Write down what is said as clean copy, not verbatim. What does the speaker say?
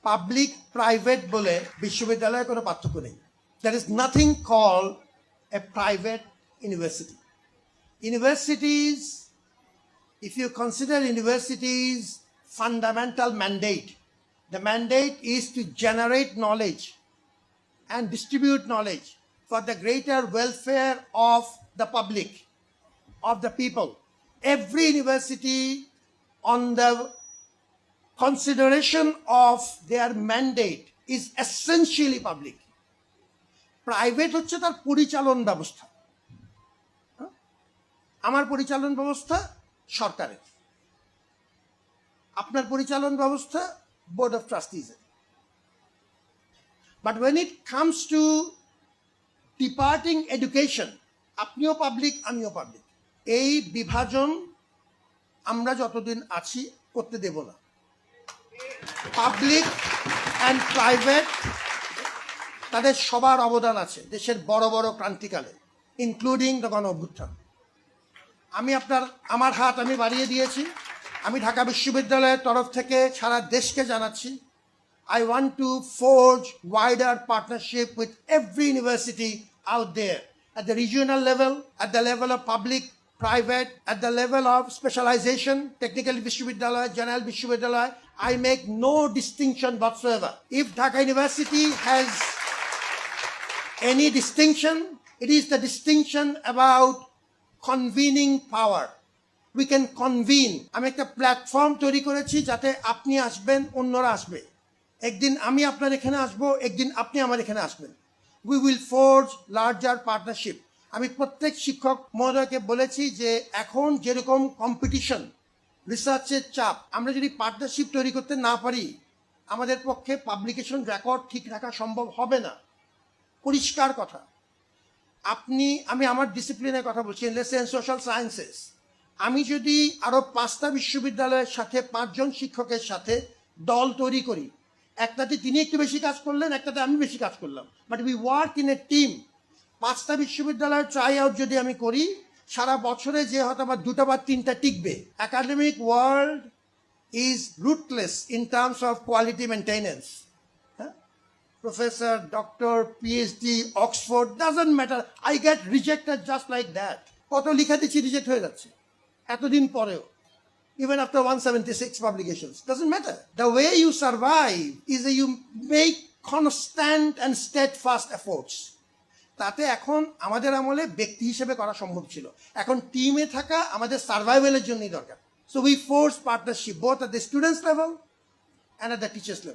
Public private বলে বিশ্ববিদ্যালয়ে কোনো পার্থক্য নেই। There is nothing called a private university. Universities, if you consider universities' fundamental mandate, the mandate is to generate knowledge and distribute knowledge for the greater welfare of the public, of the people. Every university, on the consideration of their mandate, is essentially public. Private হচ্ছে তার পরিচালন ব্যবস্থা। আমার পরিচালন ব্যবস্থা সরকারের, আপনার পরিচালন ব্যবস্থা বোর্ড অফ ট্রাস্টিজের। But when it comes to departing education, আপনিও পাবলিক, আমিও পাবলিক। এই বিভাজন আমরা যতদিন আছি করতে দেব না। পাবলিক অ্যান্ড প্রাইভেট, তাদের সবার অবদান আছে দেশের বড় বড় ক্রান্তিকালে, ইনক্লুডিং দ্য গণ অভ্যুত্থান। আমার হাত আমি বাড়িয়ে দিয়েছি। আমি ঢাকা বিশ্ববিদ্যালয়ের তরফ থেকে সারা দেশকে জানাচ্ছি, I want to forge wider partnership with every university out there, at the regional level, at the level of public, private, at the level of specialization, technical Vishwavidyalaya, general Vishwavidyalaya. I make no distinction whatsoever. If Dhaka University has any distinction, it is the distinction about convening power. We can convene. আমি একটা platform তৈরি করেছি যাতে আপনি আসবেন, অন্যরা আসবে। একদিন আমি আপনার এখানে আসবো, একদিন আপনি আমার এখানে আসবেন। We will forge larger partnership. আমি প্রত্যেক শিক্ষক মহোদয়কে বলেছি যে এখন যেরকম কম্পিটিশন, রিসার্চের চাপ, আমরা যদি পার্টনারশিপ তৈরি করতে না পারি, আমাদের পক্ষে পাবলিকেশন রেকর্ড ঠিক রাখা সম্ভব হবে না। পরিষ্কার কথা। আমি আমার ডিসিপ্লিনের কথা বলছি, লেটস সে সোশ্যাল সায়েন্সেস। আমি যদি আরো 5টা বিশ্ববিদ্যালয়ের সাথে 5 জন শিক্ষকের সাথে দল তৈরি করি, একটাতে তিনি একটু বেশি কাজ করলেন, একটাতে আমি বেশি কাজ করলাম, but we work in a team. 5টা বিশ্ববিদ্যালয়ের ট্রাই আউট যদি আমি করি, সারা বছরে যে হয়তো আমার 2টা বা 3টা টিকবে। Academic world is rootless in terms of quality maintenance. Professor, doctor, PhD, Oxford, doesn't matter. I get rejected just like that. কত লিখা দিচ্ছি, রিজেক্ট হয়ে যাচ্ছে এতদিন পরেও, even after 176 publications. Doesn't matter. The way you survive is that you make constant and steadfast efforts. তাতে এখন আমাদের আমলে ব্যক্তি হিসেবে করা সম্ভব ছিল, এখন টিমে থাকা আমাদের সার্ভাইভালের জন্যই দরকার। So we force partnership both at the students level and at the teachers level.